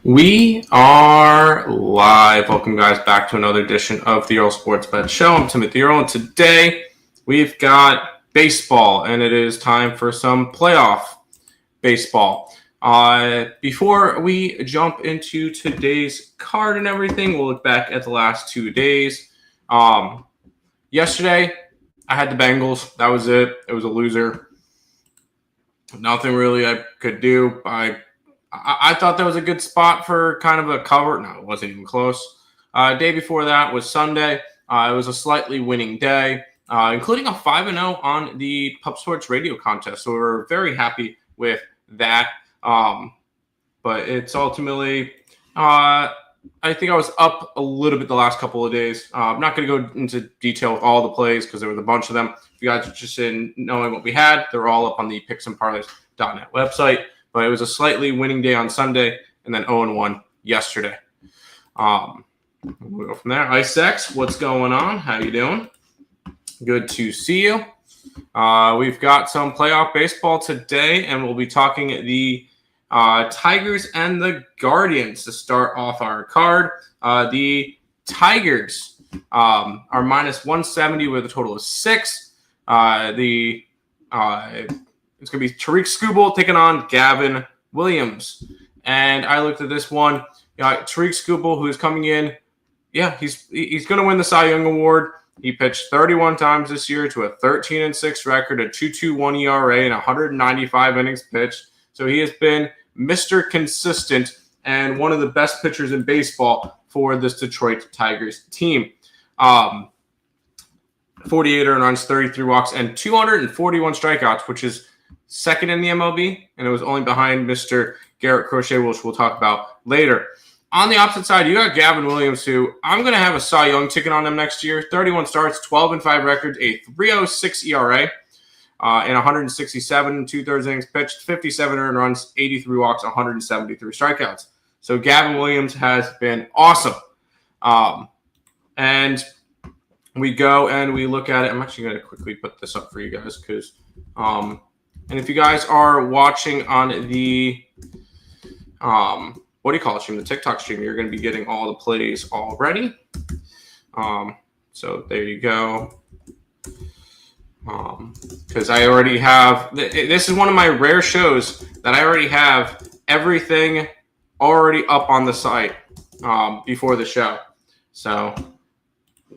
We are live. Welcome, guys, back to another edition of the Earle Sports Bet Show. I'm Timothy Earle, and today we've got baseball, and it is time for some playoff baseball. Before we jump into today's card and everything, we'll look back at the last 2 days. Yesterday, I had the Bengals. That was it. It was a loser. Nothing really I could do. I thought that was a good spot for kind of a cover. No, it wasn't even close. Day before that was Sunday. It was a slightly winning day, including a 5-0 on the Pub Sports Radio contest. So we're very happy with that. But it's ultimately, I think I was up a little bit the last couple of days. I'm not going to go into detail with all the plays because there was a bunch of them. If you guys are interested in knowing what we had, they're all up on the picksandparleys.net website. But it was a slightly winning day on Sunday and then 0-1 yesterday. We'll go from there. IceX, what's going on? How you doing? Good to see you. We've got some playoff baseball today, and we'll be talking the Tigers and the Guardians to start off our card. The Tigers are minus 170 with a total of 6. It's going to be Tariq Skubal taking on Gavin Williams. And I looked at this one. Tariq Skubal, who's coming in, he's going to win the Cy Young Award. He pitched 31 times this year to a 13-6 record, a 2.21 ERA, and 195 innings pitched. So he has been Mr. Consistent and one of the best pitchers in baseball for this Detroit Tigers team. 48 earned runs, 33 walks, and 241 strikeouts, which is second in the MLB, and it was only behind Mr. Garrett Crochet, which we'll talk about later. On the opposite side, you got Gavin Williams, who I'm going to have a Cy Young ticket on him next year. 31 starts, 12-5 records, a 3.06 ERA, and 167 2/3 innings pitched, 57 earned runs, 83 walks, 173 strikeouts. So Gavin Williams has been awesome. And we go and we look at it. I'm actually going to quickly put this up for you guys because and if you guys are watching on the stream, the TikTok stream, you're going to be getting all the plays already. So there you go. Because I already have, this is one of my rare shows that I already have everything already up on the site before the show. So,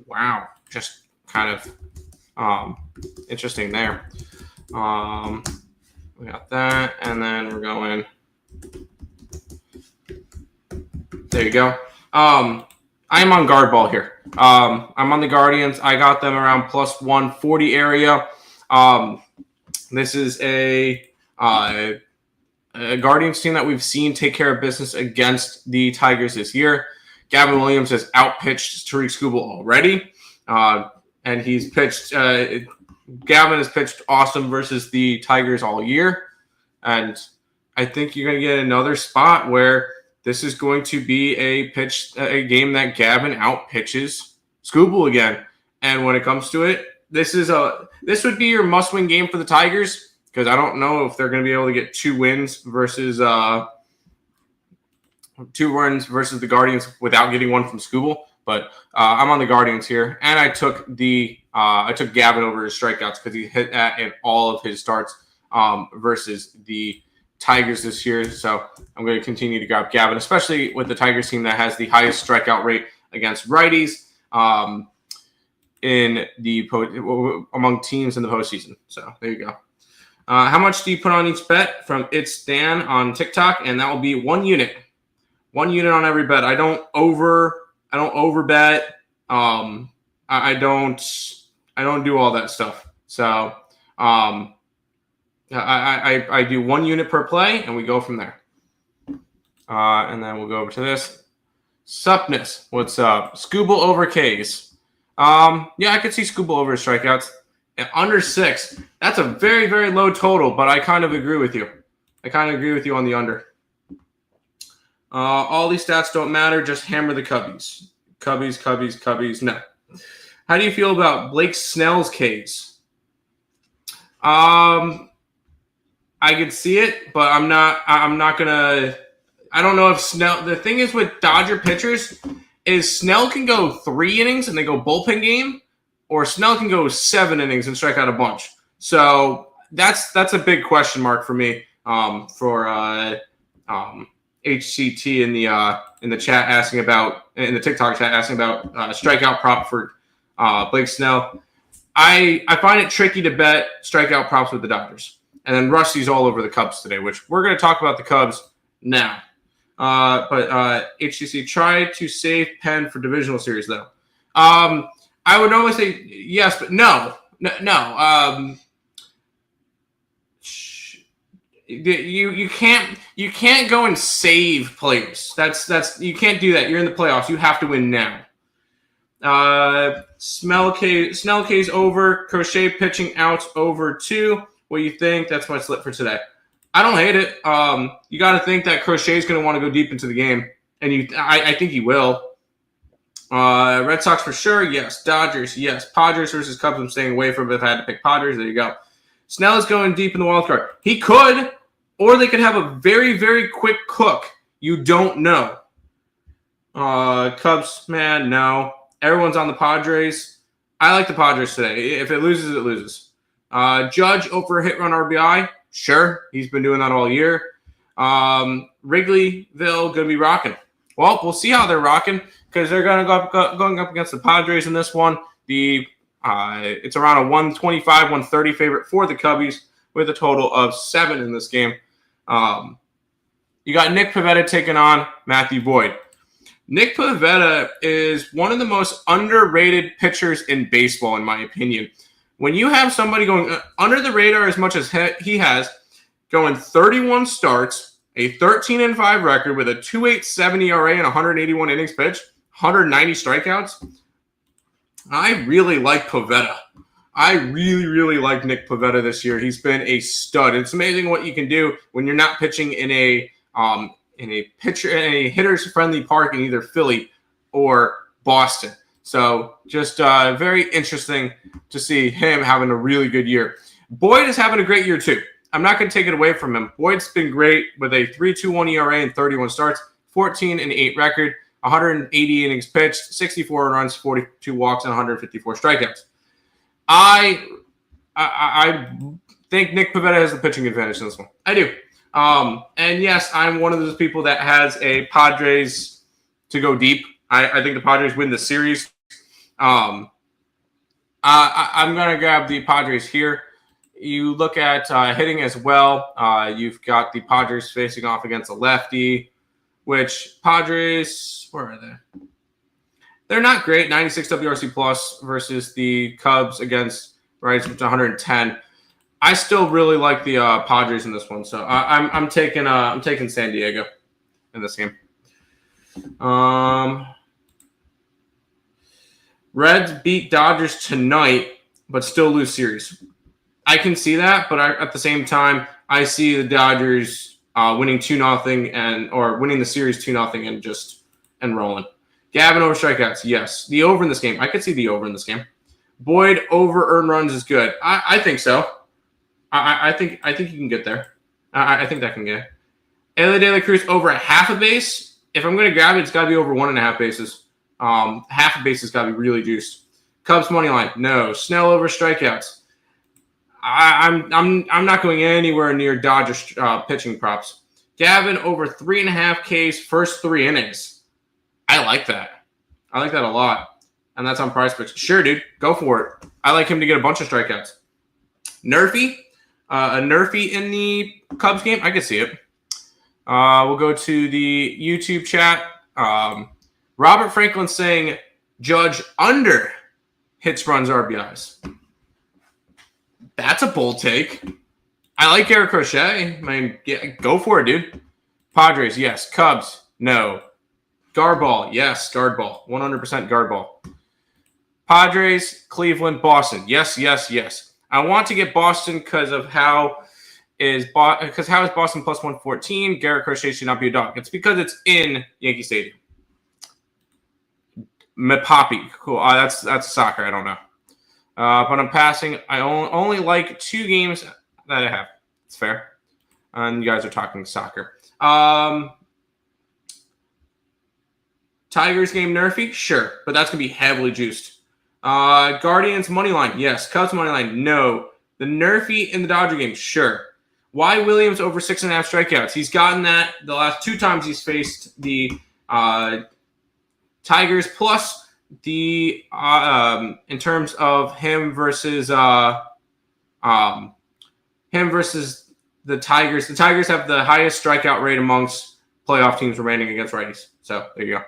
wow, just kind of interesting there. We got that, and then we're going. There you go. I'm on guard ball here. I'm on the Guardians. I got them around plus 140 area. This is a Guardians team that we've seen take care of business against the Tigers this year. Gavin Williams has outpitched Tariq Skubal already, and he's pitched. Gavin has pitched awesome versus the Tigers all year, and I think you're going to get another spot where this is going to be a game that Gavin outpitches Skubal again. And when it comes to it, this would be your must-win game for the Tigers because I don't know if they're going to be able to get 2 wins versus the Guardians without getting one from Skubal. But I'm on the Guardians here, and I took Gavin over his strikeouts because he hit that in all of his starts versus the Tigers this year. So I'm going to continue to grab Gavin, especially with the Tigers team that has the highest strikeout rate against righties among teams in the postseason. So there you go. How much do you put on each bet? From It's Stan on TikTok, and that will be 1 unit. 1 unit on every bet. I don't overbet. I don't do all that stuff. So I do 1 unit per play, and we go from there. And then we'll go over to this. Supness, what's up? Skubal over K's. I could see Skubal over strikeouts. And under 6. That's a very, very low total, but I kind of agree with you. On the under. All these stats don't matter. Just hammer the Cubbies. Cubbies. No. How do you feel about Blake Snell's K's? I could see it, but I'm not gonna I don't know if Snell. The thing is with Dodger pitchers is Snell can go 3 innings and they go bullpen game, or Snell can go 7 innings and strike out a bunch. So that's a big question mark for me. For HCT in the chat asking about in the TikTok chat asking about strikeout prop for Blake Snell. I find it tricky to bet strikeout props with the Dodgers. And then Rusty's all over the Cubs today, which we're going to talk about the Cubs now. But HCC, try to save Penn for divisional series, though. I would normally say yes, but no. You can't go and save players. That's you can't do that. You're in the playoffs. You have to win now. Snell case over. Crochet pitching outs over 2. What do you think? That's my slip for today. I don't hate it. You got to think that Crochet is going to want to go deep into the game, and I think he will. Red Sox for sure, yes. Dodgers, yes. Padres versus Cubs, I'm staying away from it if I had to pick Padres. There you go. Snell is going deep in the wild card. He could, or they could have a very, very quick cook. You don't know. Cubs, man, no. Everyone's on the Padres. I like the Padres today. If it loses, it loses. Judge over hit run RBI. Sure, he's been doing that all year. Wrigleyville going to be rocking. Well, we'll see how they're rocking because they're going to going up against the Padres in this one. It's around a 125, 130 favorite for the Cubbies with a total of 7 in this game. You got Nick Pivetta taking on Matthew Boyd. Nick Pivetta is one of the most underrated pitchers in baseball, in my opinion. When you have somebody going under the radar as much as he has, going 31 starts, a 13-5 record with a 2.87 ERA and 181 innings pitched, 190 strikeouts, I really like Pivetta. I really, really like Nick Pivetta this year. He's been a stud. It's amazing what you can do when you're not pitching in a hitter's friendly park in either Philly or Boston. So just very interesting to see him having a really good year. Boyd is having a great year too. I'm not going to take it away from him. Boyd's been great with a 3.21 ERA and 31 starts, 14-8 record, 180 innings pitched, 64 runs, 42 walks, and 154 strikeouts. I think Nick Pivetta has the pitching advantage in this one. I do. And yes, I'm one of those people that has a Padres to go deep. I think the Padres win the series. I'm going to grab the Padres here. You look at hitting as well. You've got the Padres facing off against a lefty, which Padres, where are they? They're not great. 96 WRC plus versus the Cubs against right 110. I still really like the Padres in this one, so I'm taking San Diego in this game. Reds beat Dodgers tonight, but still lose series. I can see that, but at the same time, I see the Dodgers winning 2-0 or winning the series 2-0 and rolling. Gavin over strikeouts, yes. The over in this game, I could see the over in this game. Boyd over earned runs is good. I think so. I think you can get there. I think that can get. Earle De La Cruz over a half a base. If I'm going to grab it, it's got to be over 1.5 bases. Half a base has got to be really juiced. Cubs money line, no. Snell over strikeouts. I'm not going anywhere near Dodgers pitching props. Gavin over 3.5 Ks first 3 innings. I like that. I like that a lot. And that's on Price Picks. Sure, dude. Go for it. I like him to get a bunch of strikeouts. Nerfy. A Nerfy in the Cubs game. I can see it. We'll go to the YouTube chat. Robert Franklin saying Judge under hits, runs, RBIs. That's a bold take. I like Garrett Crochet. I mean, go for it, dude. Padres, yes. Cubs, no. Guard ball, yes. Guard ball. 100% guard ball. Padres, Cleveland, Boston. Yes, yes, yes. I want to get Boston because of how is Boston plus 114. Garrett Crochet should not be a dog. It's because it's in Yankee Stadium. Poppy, cool. That's soccer. I don't know. But I'm passing. I only like 2 games that I have. It's fair. And you guys are talking soccer. Tigers game nerfy? Sure, but that's going to be heavily juiced. Guardians money line? Yes. Cubs money line? No. The nerfy in the Dodger game? Sure. Why Williams over 6.5 strikeouts? He's gotten that the last 2 times he's faced the Tigers, plus the in terms of him versus the Tigers. The Tigers have the highest strikeout rate amongst playoff teams remaining against righties. So there you go.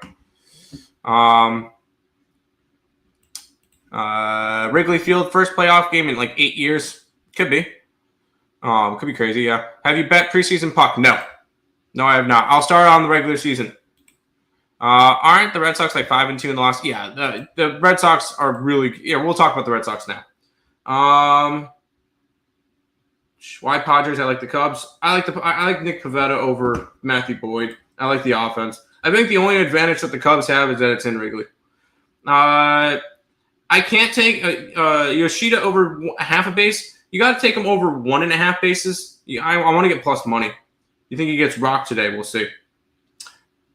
Wrigley Field, first playoff game in like 8 years. Could be. Could be crazy, yeah. Have you bet preseason puck? No. No, I have not. I'll start on the regular season. Aren't the Red Sox like 5-2 in the last? Yeah, the Red Sox are really. Yeah, we'll talk about the Red Sox now. Why Padres? I like the Cubs. I like Nick Pivetta over Matthew Boyd. I like the offense. I think the only advantage that the Cubs have is that it's in Wrigley. I can't take Yoshida over half a base. You got to take him over 1.5 bases. I want to get plus money. You think he gets rocked today? We'll see.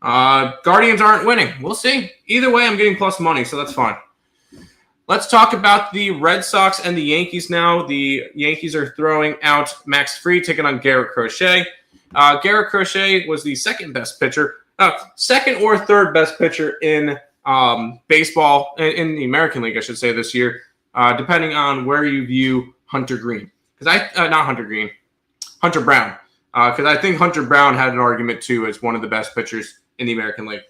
Guardians aren't winning. We'll see. Either way, I'm getting plus money, so that's fine. Let's talk about the Red Sox and the Yankees now. The Yankees are throwing out Max Fried, taking on Garrett Crochet. Garrett Crochet was the second or third best pitcher in baseball, in the American League, I should say, this year, depending on where you view Hunter Brown. Because I think Hunter Brown had an argument, too, as one of the best pitchers in the American League.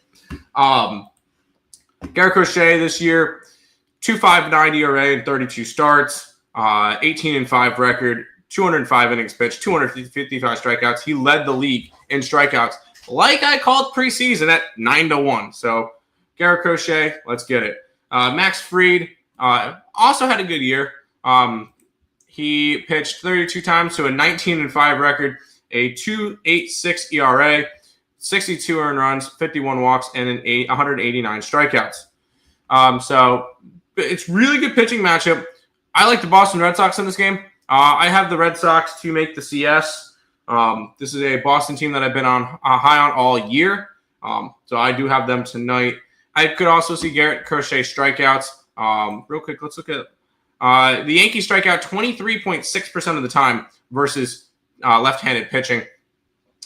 Garrett Crochet this year, 2.59 ERA in 32 starts, 18-5 record, 205 innings pitched, 255 strikeouts. He led the league in strikeouts, like I called preseason, at 9-1. So Garrett Crochet, let's get it. Max Fried also had a good year. He pitched 32 times to a 19-5 record, a 2.86 ERA, 62 earned runs, 51 walks, and 189 strikeouts. So it's really good pitching matchup. I like the Boston Red Sox in this game. I have the Red Sox to make the CS. This is a Boston team that I've been on high on all year. So I do have them tonight. I could also see Garrett Crochet strikeouts. Real quick, let's look at the Yankees strike out 23.6% of the time versus left-handed pitching.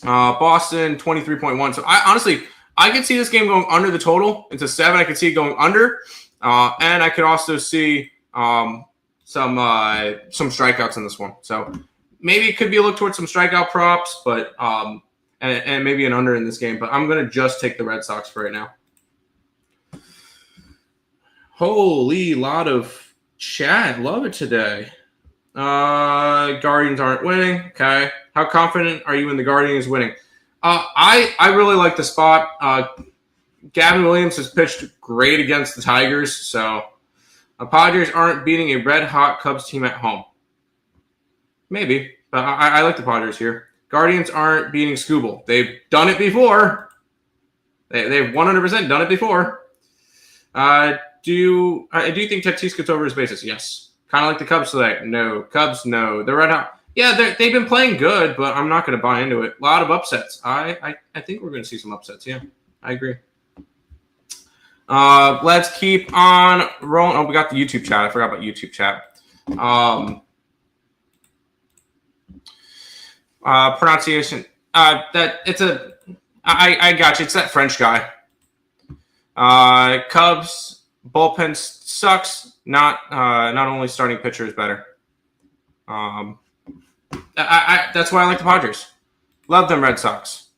Boston 23.1. So I could see this game going under the total. It's a 7. I could see it going under, and I could also see some strikeouts in this one. So maybe it could be a look towards some strikeout props, but and maybe an under in this game. But I'm gonna just take the Red Sox for right now. Holy lot of chat. Love it today. Guardians aren't winning. Okay. How confident are you in the Guardians winning? I really like the spot. Gavin Williams has pitched great against the Tigers, so the Padres aren't beating a red-hot Cubs team at home. Maybe, but I like the Padres here. Guardians aren't beating Scooble. They've done it before. They've 100% done it before. Do you think Tatis gets over his bases? Yes. Kind of like the Cubs today. No. Cubs, no. They're red-hot. Yeah, they've been playing good, but I'm not going to buy into it. A lot of upsets. I think we're going to see some upsets. Yeah, I agree. Let's keep on rolling. Oh, we got the YouTube chat. I forgot about YouTube chat. Pronunciation. I got you. It's that French guy. Cubs bullpen sucks. Not only starting pitcher is better. That's why I like the Padres. Love them Red Sox.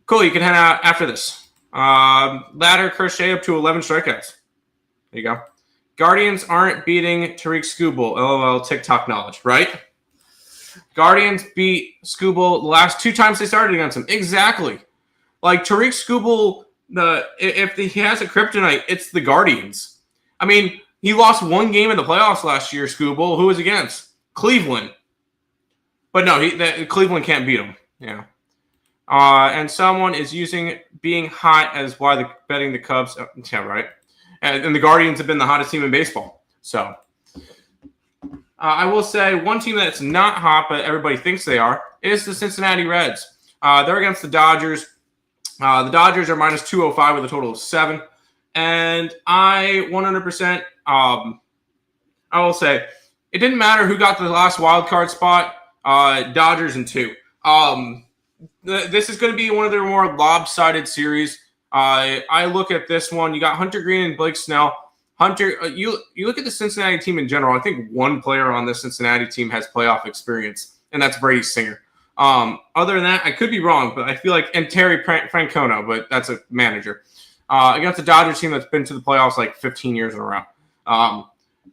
Cool. You can head out after this. Ladder Crochet up to 11 strikeouts. There you go. Guardians aren't beating Tariq Skubal. LOL TikTok knowledge, right? Guardians beat Skubal the last 2 times they started against him. Exactly. Like Tariq Skubal, if he has a kryptonite, it's the Guardians. I mean, he lost 1 game in the playoffs last year, Skubal. Who was against? Cleveland. But no, Cleveland can't beat him. Yeah. And someone is using being hot as why they're betting the Cubs. Yeah, right. And the Guardians have been the hottest team in baseball. So I will say one team that's not hot, but everybody thinks they are, is the Cincinnati Reds. They're against the Dodgers. The Dodgers are minus 205 with a total of 7. And I 100%, I will say, it didn't matter who got the last wild card spot, Dodgers in 2. This is going to be one of their more lopsided series. I look at this one. You got Hunter Green and Blake Snell. Hunter, you look at the Cincinnati team in general. I think one player on the Cincinnati team has playoff experience, and that's Brady Singer. Other than that, I could be wrong, but I feel like, and Terry Francona, but that's a manager. Against a Dodgers team that's been to the playoffs like 15 years in a row. I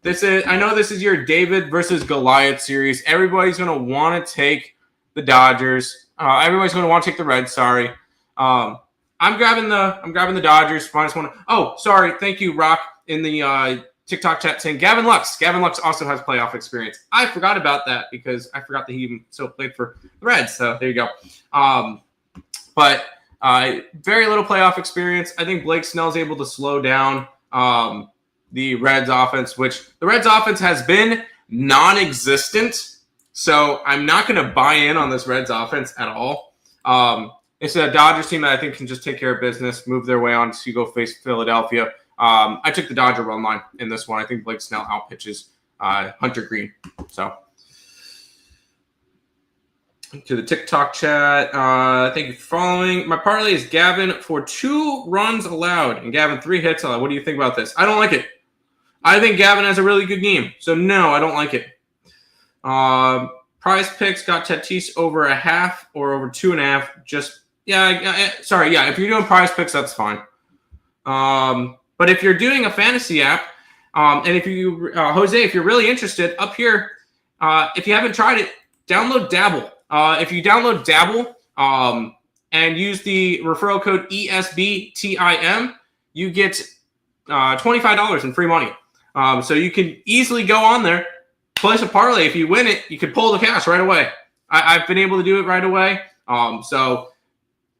know this is your David versus Goliath series. Everybody's going to want to take the Dodgers. Everybody's going to want to take the Reds. Sorry. I'm grabbing the Dodgers -1. Oh, sorry. Thank you, Rock, in the TikTok chat saying Gavin Lux. Gavin Lux also has playoff experience. I forgot about that because I forgot that he even still played for the Reds. So there you go. But very little playoff experience. I think Blake Snell's able to slow down the Reds offense, which the Reds offense has been non-existent. So I'm not going to buy in on this Reds offense at all. It's a Dodgers team that I think can just take care of business, move their way on to go face Philadelphia. I took the Dodger run line in this one. I think Blake Snell outpitches Hunter Green. So to the TikTok chat, thank you for following. My parlay is Gavin for 2 runs allowed and Gavin 3 hits allowed. What do you think about this? I don't like it. I think Gavin has a really good game. So no, I don't like it. Prize picks got Tatis over 1/2 or over 2.5. Just if you're doing prize picks, that's fine. But if you're doing a fantasy app, and if you Jose, if you're really interested, up here, if you haven't tried it, download Dabble. If you download Dabble and use the referral code ESBTIM, you get $25 in free money. So you can easily go on there, place a parlay. If you win it, you can pull the cash right away. I've been able to do it right away. So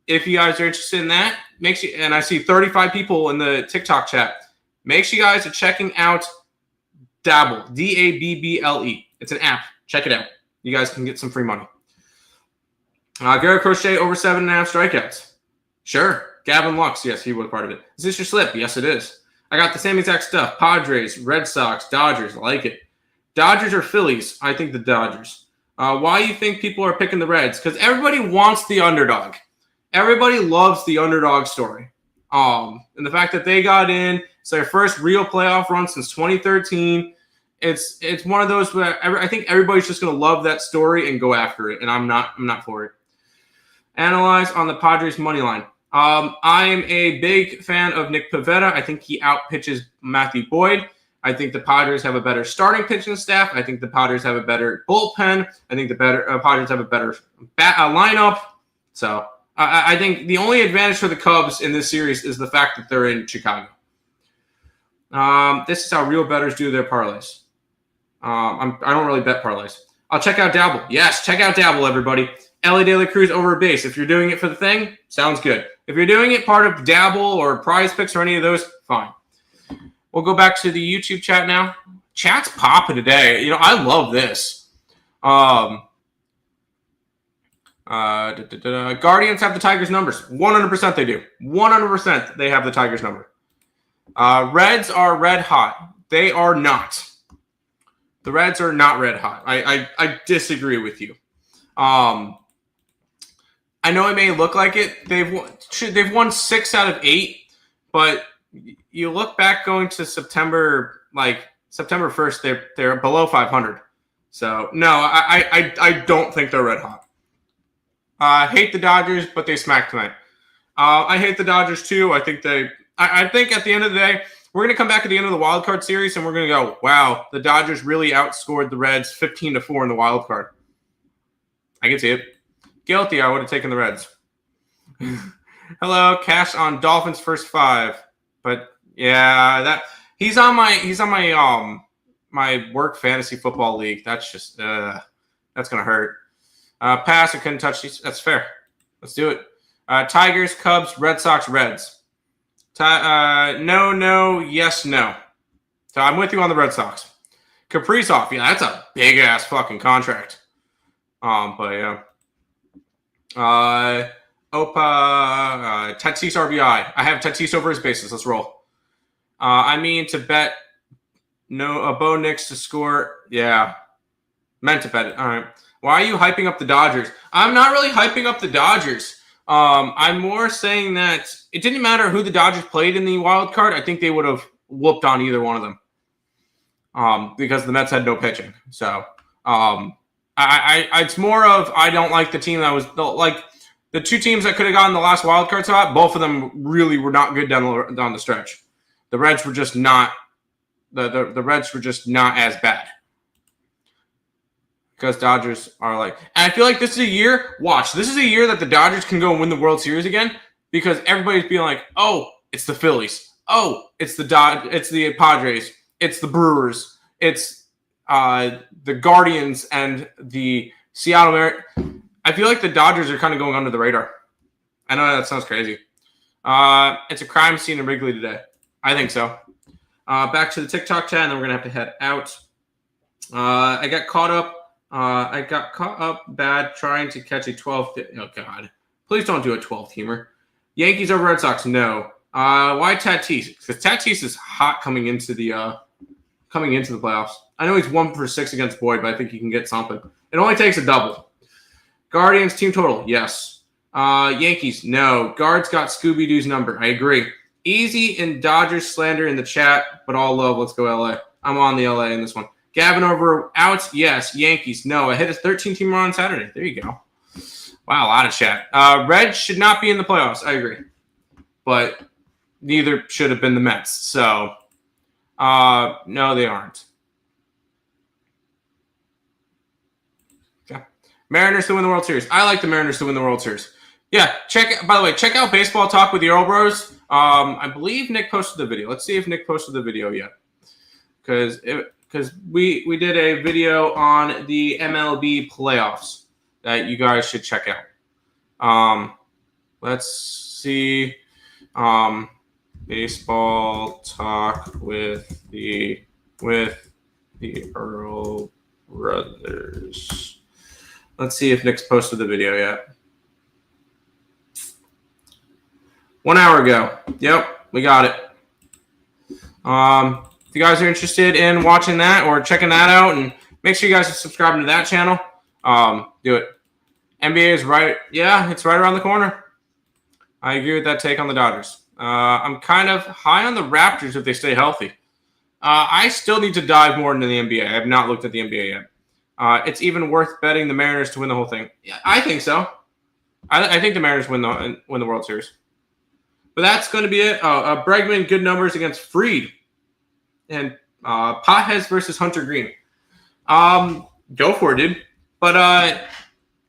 if you guys are interested in that, and I see 35 people in the TikTok chat, make sure you guys are checking out Dabble, Dabble. It's an app. Check it out. You guys can get some free money. Garrett Crochet over 7.5 strikeouts. Sure. Gavin Lux. Yes, he was part of it. Is this your slip? Yes, it is. I got the same exact stuff. Padres, Red Sox, Dodgers. I like it. Dodgers or Phillies? I think the Dodgers. Why do you think people are picking the Reds? Because everybody wants the underdog. Everybody loves the underdog story. And the fact that they got in, it's their first real playoff run since 2013. It's one of those where I think everybody's just going to love that story and go after it, and I'm not for it. Analyze on the Padres money line. I am a big fan of Nick Pivetta. I think he outpitches Matthew Boyd. I think the Padres have a better starting pitching staff. I think the Padres have a better bullpen. I think the Padres have a better lineup. So I think the only advantage for the Cubs in this series is the fact that they're in Chicago. This is how real bettors do their parlays. I don't really bet parlays. I'll check out Dabble. Yes, check out Dabble, everybody. Ellie De La Cruz over a base. If you're doing it for the thing, sounds good. If you're doing it part of Dabble or Prize Picks or any of those, fine. We'll go back to the YouTube chat now. Chat's popping today. You know, I love this. Guardians have the Tigers' numbers. 100% they do. 100% they have the Tigers' number. Reds are red hot. They are not. The Reds are not red hot. I disagree with you. I know it may look like it. They've won 6 out of 8, but you look back going to September 1st, they're below 500. So no, I don't think they're red hot. I hate the Dodgers, but they smacked tonight. I hate the Dodgers too. I think at the end of the day, we're going to come back at the end of the wild card series and we're going to go, wow, the Dodgers really outscored the Reds 15-4 in the wild card. I can see it. Guilty, I would have taken the Reds. Hello, cash on Dolphins first 5. But yeah, he's on my my work fantasy football league. That's just that's gonna hurt. Pass, I couldn't touch these. That's fair. Let's do it. Tigers, Cubs, Red Sox, Reds. No, yes, no. So I'm with you on the Red Sox. Kaprizov, yeah, that's a big ass fucking contract. But yeah. Opa, Tatis RBI. I have Tatis over his bases. Let's roll. I mean to bet Bo Nix to score. Yeah, meant to bet it. All right. Why are you hyping up the Dodgers? I'm not really hyping up the Dodgers. I'm more saying that it didn't matter who the Dodgers played in the wild card. I think they would have whooped on either one of them because the Mets had no pitching. So it's more of I don't like the team that was like the two teams that could have gotten the last wild card spot. Both of them really were not good down the stretch. The Reds were just not the Reds were just not as bad. Because Dodgers are like, and I feel like this is a year. Watch, this is a year that the Dodgers can go and win the World Series again because everybody's being like, "Oh, it's the Phillies. Oh, it's the Padres. It's the Brewers. It's the Guardians and the Seattle Mariners." I feel like the Dodgers are kind of going under the radar. I know that sounds crazy. It's a crime scene in Wrigley today. I think so. Back to the TikTok chat, and then we're gonna have to head out. I got caught up bad trying to catch a 12. Oh, God. Please don't do a 12-teamer. Yankees over Red Sox? No. Why Tatis? Because Tatis is hot coming into the playoffs. I know he's 1 for 6 against Boyd, but I think he can get something. It only takes a double. Guardians team total? Yes. Yankees? No. Guards got Scooby-Doo's number. I agree. Easy and Dodgers slander in the chat, but all love. Let's go LA. I'm on the LA in this one. Gavin over outs? Yes. Yankees? No. I hit a 13-teamer on Saturday. There you go. Wow, a lot of chat. Reds should not be in the playoffs. I agree. But neither should have been the Mets. So, no, they aren't. Okay. Mariners to win the World Series. I like the Mariners to win the World Series. Yeah, by the way, check out Baseball Talk with the Earle Bros. I believe Nick posted the video. Let's see if Nick posted the video yet. Because we did a video on the MLB playoffs that you guys should check out. Let's see. Baseball Talk with the Earle brothers. Let's see if Nick's posted the video yet. 1 hour ago. Yep, we got it. If you guys are interested in watching that or checking that out, and make sure you guys are subscribing to that channel, do it. NBA is right. Yeah, it's right around the corner. I agree with that take on the Dodgers. I'm kind of high on the Raptors if they stay healthy. I still need to dive more into the NBA. I have not looked at the NBA yet. It's even worth betting the Mariners to win the whole thing. Yeah, I think so. I think the Mariners win the World Series. But that's going to be it. Bregman, good numbers against Fried. And Potheads versus Hunter Green. Go for it, dude. But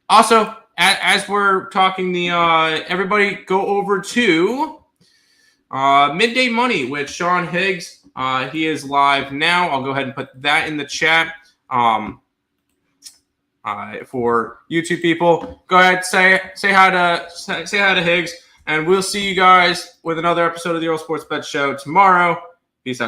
also, as we're talking, everybody go over to Midday Money with Sean Higgs. He is live now. I'll go ahead and put that in the chat for YouTube people. Go ahead, say hi to Higgs, and we'll see you guys with another episode of the Earle Sports Bet Show tomorrow. Peace out, guys.